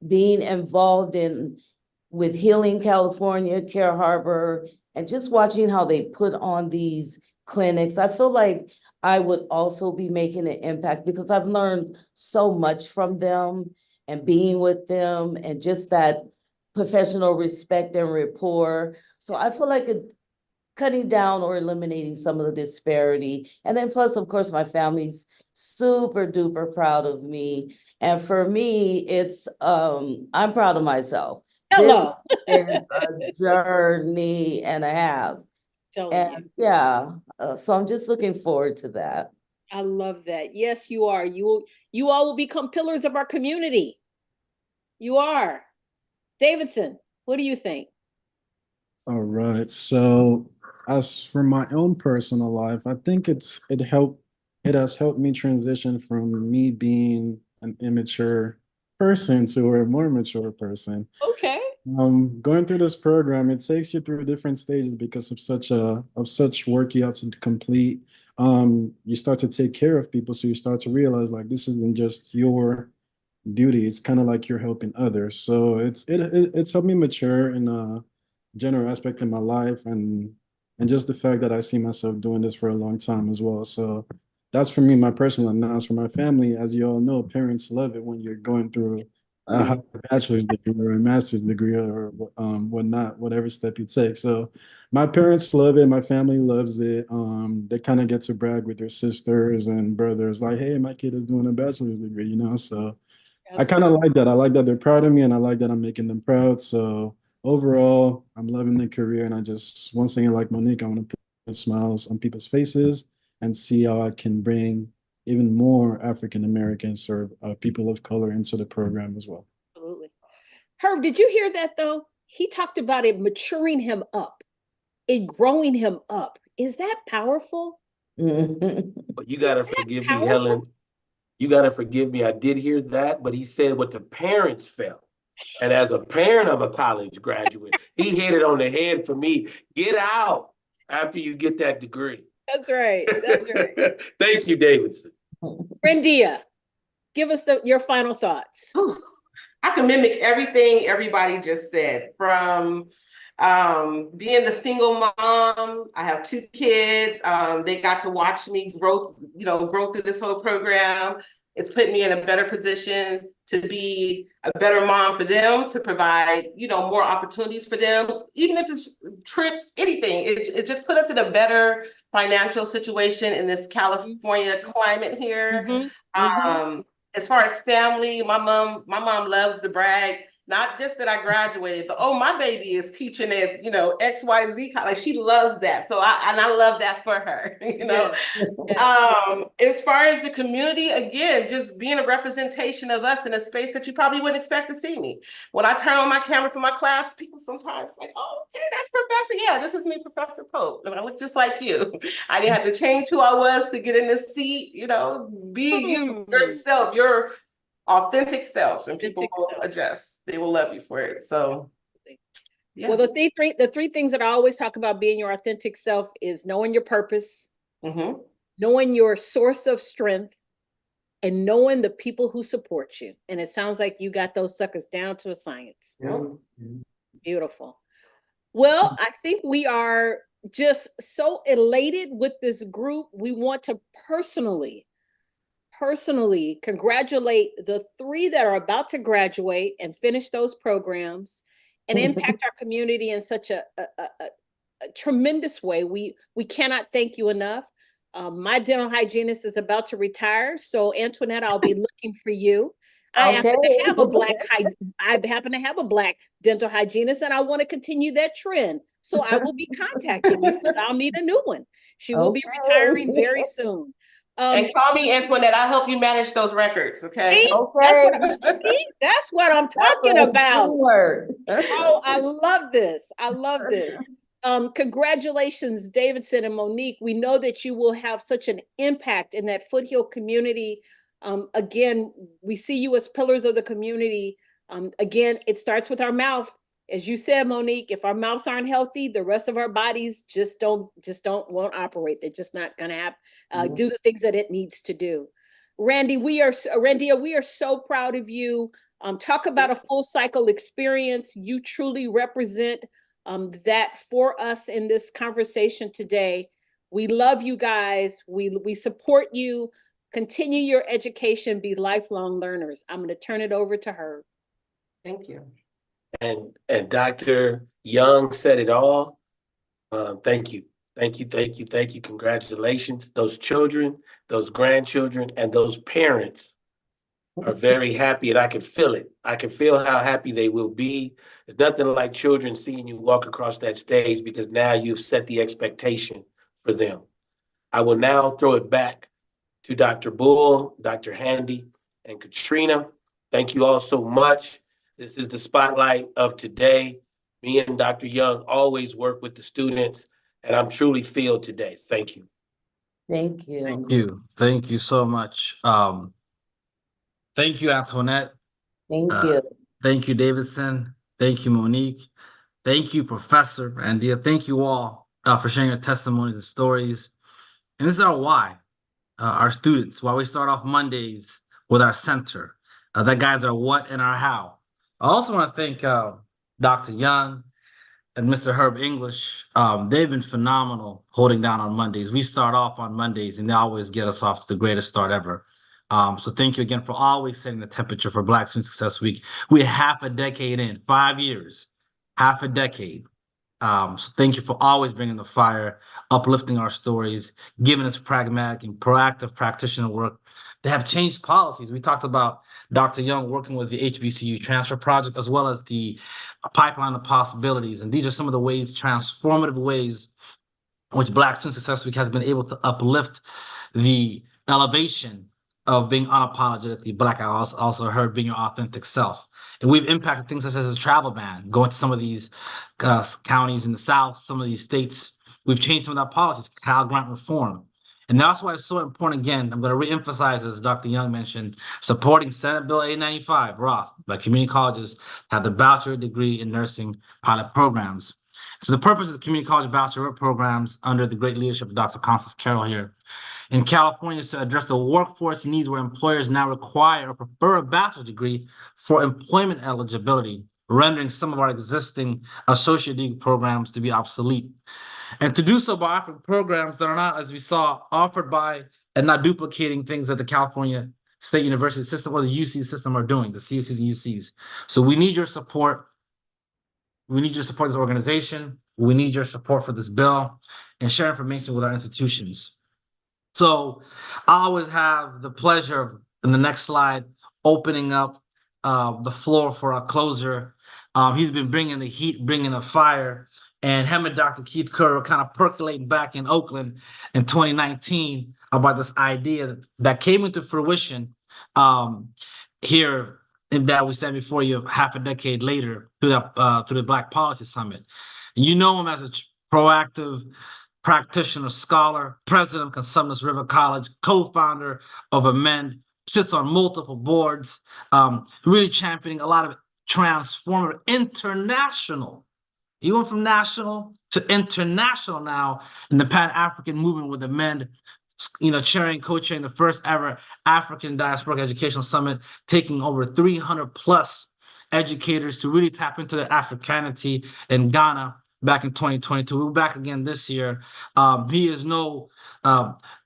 being involved with Healing California, Care Harbor, and just watching how they put on these clinics. I feel like I would also be making an impact because I've learned so much from them and being with them and just that professional respect and rapport. So I feel like cutting down or eliminating some of the disparity. And then plus, of course, my family's super duper proud of me. And for me, it's I'm proud of myself. Hello. This is a journey and a half. And yeah, so I'm just looking forward to that. I love that. Yes, you are. You all will become pillars of our community. You are. Davidson, what do you think? All right. So as for my own personal life, I think it has helped me transition from me being an immature person to a more mature person. Okay. Going through this program, it takes you through different stages because of such work you have to complete. You start to take care of people, so you start to realize like this isn't just your duty. It's kind of like you're helping others. So it's helped me mature in a general aspect in my life, and just the fact that I see myself doing this for a long time as well. So that's for me, my personal. And now as for my family, as you all know, parents love it when you're going through a bachelor's degree or a master's degree or whatnot, whatever step you take. So my parents love it. My family loves it. They kind of get to brag with their sisters and brothers, like, hey, my kid is doing a bachelor's degree, you know? So I kind of like that. I like that they're proud of me, and I like that I'm making them proud. So overall, I'm loving the career, and I just, once again, like Monique, I want to put smiles on people's faces and see how I can bring even more African Americans or people of color into the program as well. Absolutely. Herb, did you hear that though? He talked about it maturing him up, it growing him up. Is that powerful? But you gotta forgive me, Helen. You gotta forgive me. I did hear that, but he said what the parents felt. And as a parent of a college graduate, he hit it on the head for me. Get out after you get that degree. That's right. That's right. Thank you, Davidson. Rendia, give us your final thoughts. I can mimic everything everybody just said. From being the single mom, I have 2 kids. They got to watch me grow through this whole program. It's put me in a better position to be a better mom for them, to provide, more opportunities for them, even if it's trips, anything. It just put us in a better financial situation in this California climate here. As far as family, my mom loves to brag. Not just that I graduated, but my baby is teaching at XYZ college. She loves that, so I love that for her. As far as the community, again, just being a representation of us in a space that you probably wouldn't expect to see me. When I turn on my camera for my class, people sometimes like, "Oh, okay, that's Professor. Yeah, this is me, Professor Pope, and I look just like you." I didn't have to change who I was to get in this seat. Be you yourself. Your authentic self, and people will adjust. They will love you for it. So, yeah. Well, the three things that I always talk about being your authentic self is knowing your purpose, knowing your source of strength, and knowing the people who support you. And it sounds like you got those suckers down to a science. Beautiful. Well, I think we are just so elated with this group. We want to personally congratulate the 3 that are about to graduate and finish those programs and impact our community in such a tremendous way. We cannot thank you enough. My dental hygienist is about to retire, so Antoinette, I'll be looking for you. I happen to have a black dental hygienist, and I want to continue that trend. So I will be contacting you because I'll need a new one. She will be retiring very soon. And call me Antoinette. I'll help you manage those records. Okay. That's what I'm talking about. Oh, I love this. Congratulations, Davidson and Monique. We know that you will have such an impact in that Foothill community. Again, we see you as pillars of the community. Again, it starts with our mouth. As you said, Monique, if our mouths aren't healthy, the rest of our bodies won't operate. They're just not gonna do the things that it needs to do. Randy, we are so proud of you. Talk about a full cycle experience. You truly represent that for us in this conversation today. We love you guys. We support you. Continue your education. Be lifelong learners. I'm going to turn it over to her. Thank you. And Dr. Young said it all. Thank you. Thank you, thank you, thank you. Congratulations. Those children, those grandchildren, and those parents are very happy, and I can feel it. I can feel how happy they will be. There's nothing like children seeing you walk across that stage, because now you've set the expectation for them. I will now throw it back to Dr. Bull, Dr. Handy, and Katrina. Thank you all so much. This is the spotlight of today. Me and Dr. Young always work with the students, and I'm truly filled today. Thank you. Thank you. Thank you. Thank you so much. Thank you, Antoinette. Thank you. Thank you, Davidson. Thank you, Monique. Thank you, Professor Andia. Thank you all for sharing your testimonies and stories. And this is our why, our students, why we start off Mondays with our center. That guides our what and our how. I also want to thank Dr. Young and Mr. Herb English. They've been phenomenal holding down on Mondays. We start off on Mondays, and they always get us off to the greatest start ever. So thank you again for always setting the temperature for Black Student Success Week. We're half a decade in, 5 years, half a decade. So thank you for always bringing the fire, uplifting our stories, giving us pragmatic and proactive practitioner work that have changed policies. We talked about Dr. Young working with the HBCU transfer project, as well as the pipeline of possibilities. And these are some of the ways, transformative ways, which Black Student Success Week has been able to uplift the elevation of being unapologetically Black. I also heard being your authentic self. And we've impacted things such as a travel ban, going to some of these counties in the South, some of these states. We've changed some of that policies, Cal Grant reform. And that's why it's so important. Again, I'm going to reemphasize, as Dr. Young mentioned, supporting Senate Bill 895, Roth, by community colleges have the bachelor degree in nursing pilot programs. So the purpose of the community college bachelor programs under the great leadership of Dr. Constance Carroll here in California is to address the workforce needs where employers now require or prefer a bachelor's degree for employment eligibility, rendering some of our existing associate degree programs to be obsolete. And to do so by offering programs that are not, as we saw, offered by and not duplicating things that the California State University system or the UC system are doing, the CSUs and UCs. So we need your support. We need your support this organization. We need your support for this bill and share information with our institutions. So I always have the pleasure of, in the next slide, opening up the floor for our closer. He's been bringing the heat, bringing the fire, and him and Dr. Keith Kerr were kind of percolating back in Oakland in 2019 about this idea that came into fruition here, and that we stand before you half a decade later through the Black Policy Summit. And you know him as a proactive practitioner, scholar, president of Consumnes River College, co-founder of Amend, sits on multiple boards, really championing a lot of transformative international. He went from national to international now in the Pan-African movement with Amend, chairing, co-chairing the first ever African Diasporic Educational Summit, taking over 300 plus educators to really tap into their Africanity in Ghana back in 2022. We're back again this year. He is no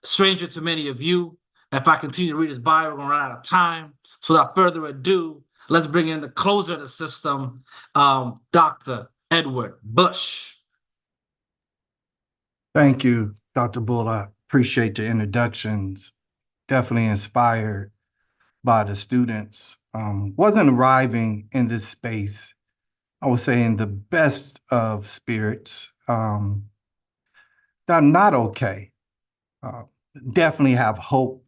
stranger to many of you. If I continue to read his bio, we're going to run out of time. So without further ado, let's bring in the closer of the system, Dr. Edward Bush. Thank you, Dr. Bull. I appreciate the introductions. Definitely inspired by the students. Wasn't arriving in this space, I would say, in the best of spirits. That I'm not okay. Definitely have hope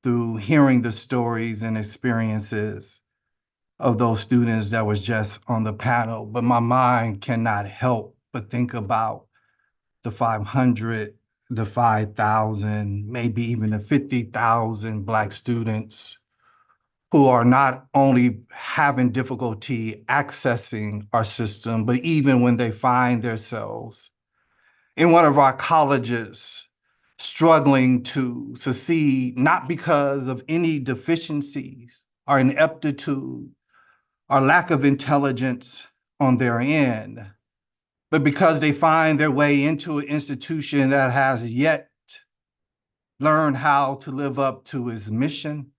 through hearing the stories and experiences of those students that was just on the panel, but my mind cannot help but think about the 500, the 5,000, maybe even the 50,000 Black students who are not only having difficulty accessing our system, but even when they find themselves in one of our colleges struggling to succeed, not because of any deficiencies or ineptitude or lack of intelligence on their end, but because they find their way into an institution that has yet learned how to live up to its mission,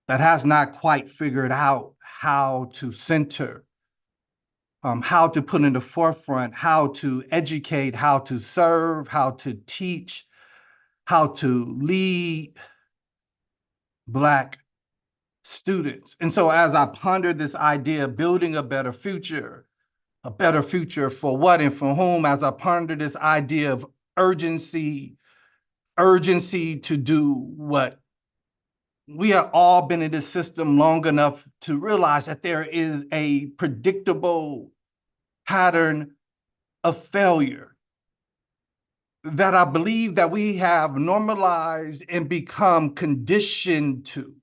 that has not quite figured out how to center, how to put in the forefront, how to educate, how to serve, how to teach, how to lead Black students. And so as I pondered this idea of building a better future for what and for whom, as I pondered this idea of urgency to do what we have all been in this system long enough to realize that there is a predictable pattern of failure that I believe that we have normalized and become conditioned to.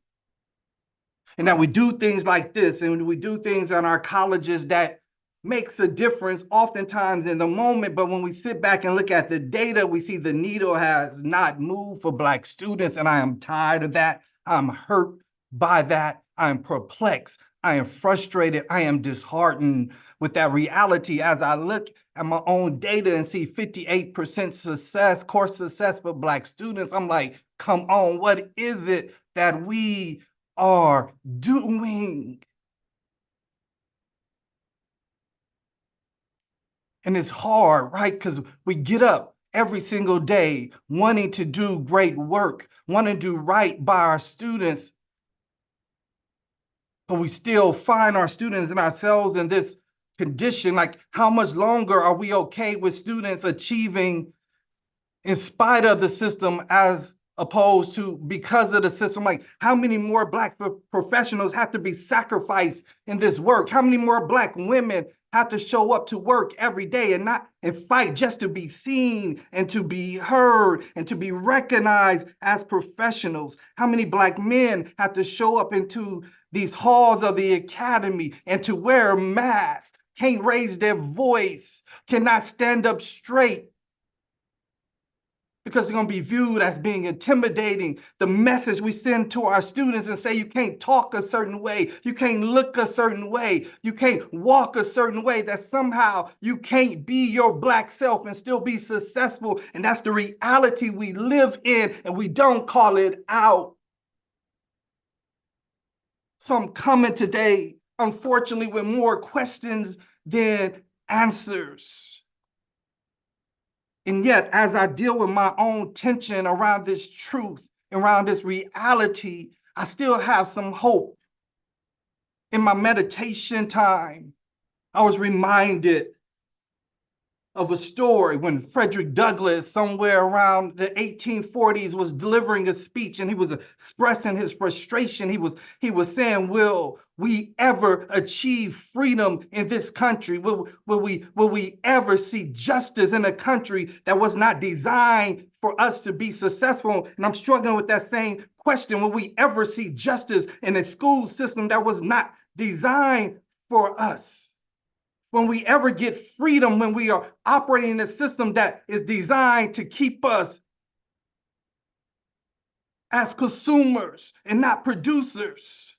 And that we do things like this, and we do things in our colleges that makes a difference oftentimes in the moment, but when we sit back and look at the data, we see the needle has not moved for Black students, and I am tired of that. I'm hurt by that. I'm perplexed. I am frustrated. I am disheartened with that reality as I look at my own data and see 58% success, course success for Black students. I'm like, come on, what is it that we are doing? And it's hard, right? Because we get up every single day wanting to do great work, wanting to do right by our students, but we still find our students and ourselves in this condition. Like, how much longer are we okay with students achieving in spite of the system as opposed to because of the system? Like, how many more Black professionals have to be sacrificed in this work? How many more Black women have to show up to work every day and fight just to be seen and to be heard and to be recognized as professionals? How many Black men have to show up into these halls of the academy and to wear a mask, can't raise their voice, cannot stand up straight, because they're going to be viewed as being intimidating? The message we send to our students and say, you can't talk a certain way, you can't look a certain way, you can't walk a certain way, that somehow you can't be your Black self and still be successful. And that's the reality we live in, and we don't call it out. So I'm coming today, unfortunately, with more questions than answers. And yet, as I deal with my own tension around this truth, around this reality, I still have some hope. In my meditation time, I was reminded of a story when Frederick Douglass, somewhere around the 1840s, was delivering a speech, and he was expressing his frustration. He was saying, will we ever achieve freedom in this country? Will we ever see justice in a country that was not designed for us to be successful? And I'm struggling with that same question. Will we ever see justice in a school system that was not designed for us? When we ever get freedom, when we are operating in a system that is designed to keep us as consumers and not producers?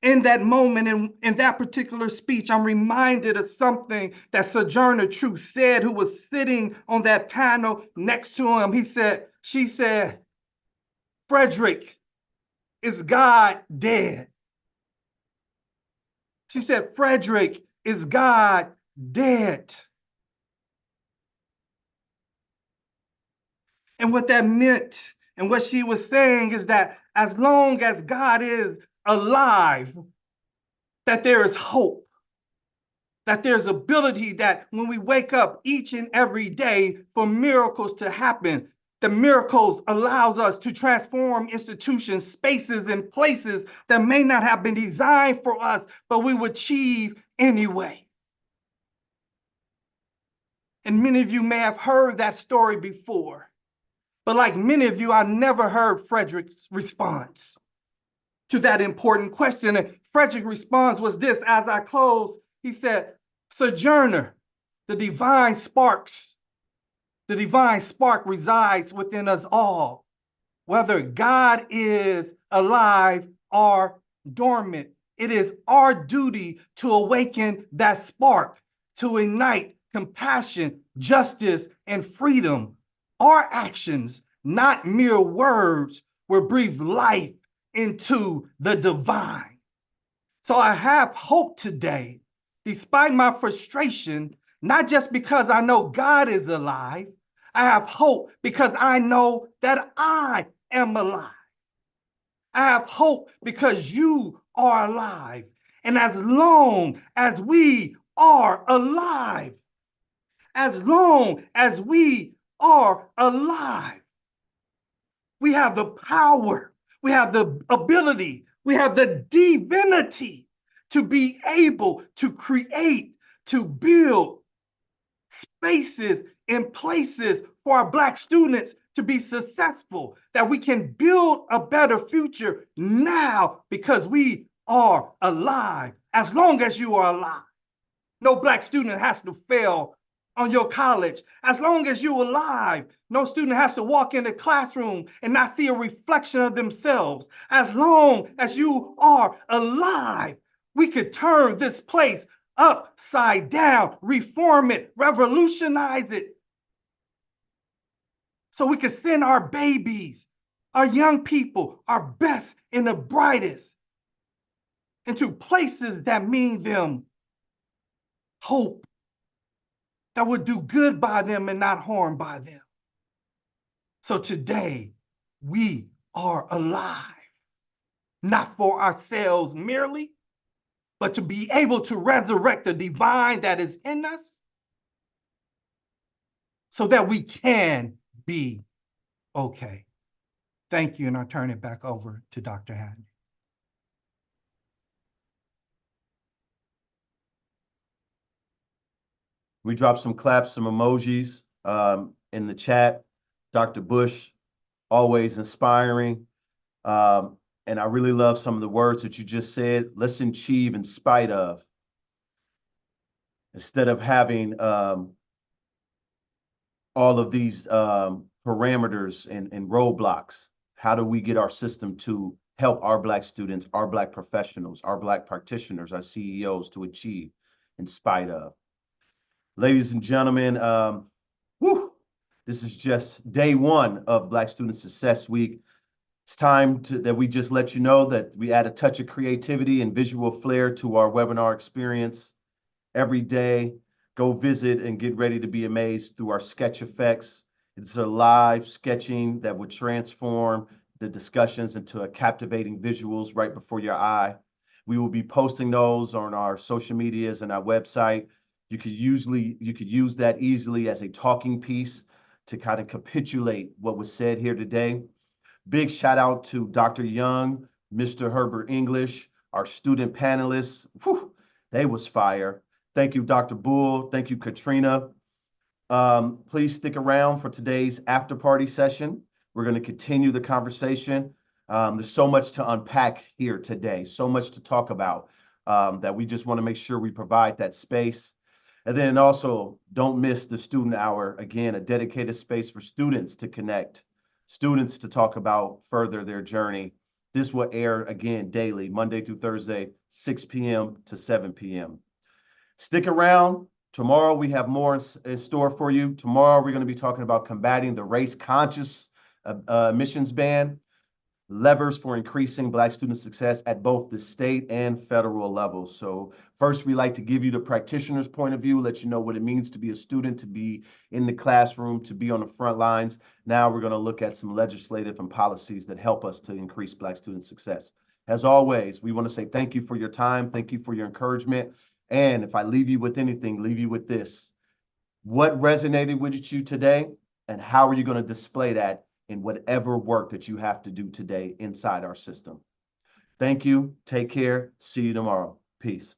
In that moment, in that particular speech, I'm reminded of something that Sojourner Truth said, who was sitting on that panel next to him. She said, Frederick, is God dead? She said, Frederick, is God dead? And what that meant and what she was saying is that as long as God is alive, that there is hope, that there's ability, that when we wake up each and every day for miracles to happen, the miracles allows us to transform institutions, spaces, and places that may not have been designed for us, but we would achieve anyway. And many of you may have heard that story before. But like many of you, I never heard Frederick's response to that important question. And Frederick's response was this: as I close, he said, "Sojourner, the divine spark resides within us all, whether God is alive or dormant. It is our duty to awaken that spark, to ignite compassion, justice, and freedom. Our actions, not mere words, will breathe life into the divine." So I have hope today, despite my frustration, not just because I know God is alive. I have hope because I know that I am alive. I have hope because you are alive. And as long as we are alive, as long as we are alive, we have the power, we have the ability, we have the divinity to be able to create, to build spaces and places for our Black students to be successful, that we can build a better future now because we are alive. As long as you are alive, no Black student has to fail on your college. As long as you're alive, no student has to walk in the classroom and not see a reflection of themselves. As long as you are alive, we could turn this place upside down, reform it, revolutionize it, so we can send our babies, our young people, our best and the brightest into places that mean them hope, that would do good by them and not harm by them. So today, we are alive, not for ourselves merely, but to be able to resurrect the divine that is in us so that we can be okay. Thank you, and I turn it back over to Dr. Hatton. We dropped some claps, some emojis in the chat. Dr. Bush, always inspiring. And I really love some of the words that you just said. Let's achieve in spite of. Instead of having all of these parameters and roadblocks, how do we get our system to help our Black students, our Black professionals, our Black practitioners, our CEOs to achieve in spite of? Ladies and gentlemen, this is just day one of Black Student Success Week. It's time that we just let you know that we add a touch of creativity and visual flair to our webinar experience every day. Go visit and get ready to be amazed through our sketch effects. It's a live sketching that would transform the discussions into a captivating visuals right before your eye. We will be posting those on our social medias and our website. You could use that easily as a talking piece to kind of capitulate what was said here today. Big shout out to Dr. Young, Mr. Herbert English, our student panelists. Whew, they was fire. Thank you, Dr. Bull. Thank you, Katrina. Please stick around for today's after party session. We're going to continue the conversation. There's so much to unpack here today, so much to talk about that we just want to make sure we provide that space. And then also, don't miss the student hour. Again, a dedicated space for students to connect, students to talk about further their journey. This will air again daily, Monday through Thursday, 6 p.m. to 7 p.m. Stick around. Tomorrow we have more in store for you. Tomorrow we're going to be talking about combating the race-conscious emissions ban, levers for increasing Black student success at both the state and federal levels. So first, we like to give you the practitioner's point of view, let you know what it means to be a student, to be in the classroom, to be on the front lines. Now we're going to look at some legislative and policies that help us to increase Black student success. As always, we want to say thank you for your time. Thank you for your encouragement. And if I leave you with anything, leave you with this. What resonated with you today, and how are you going to display that in whatever work that you have to do today inside our system? Thank you. Take care. See you tomorrow. Peace.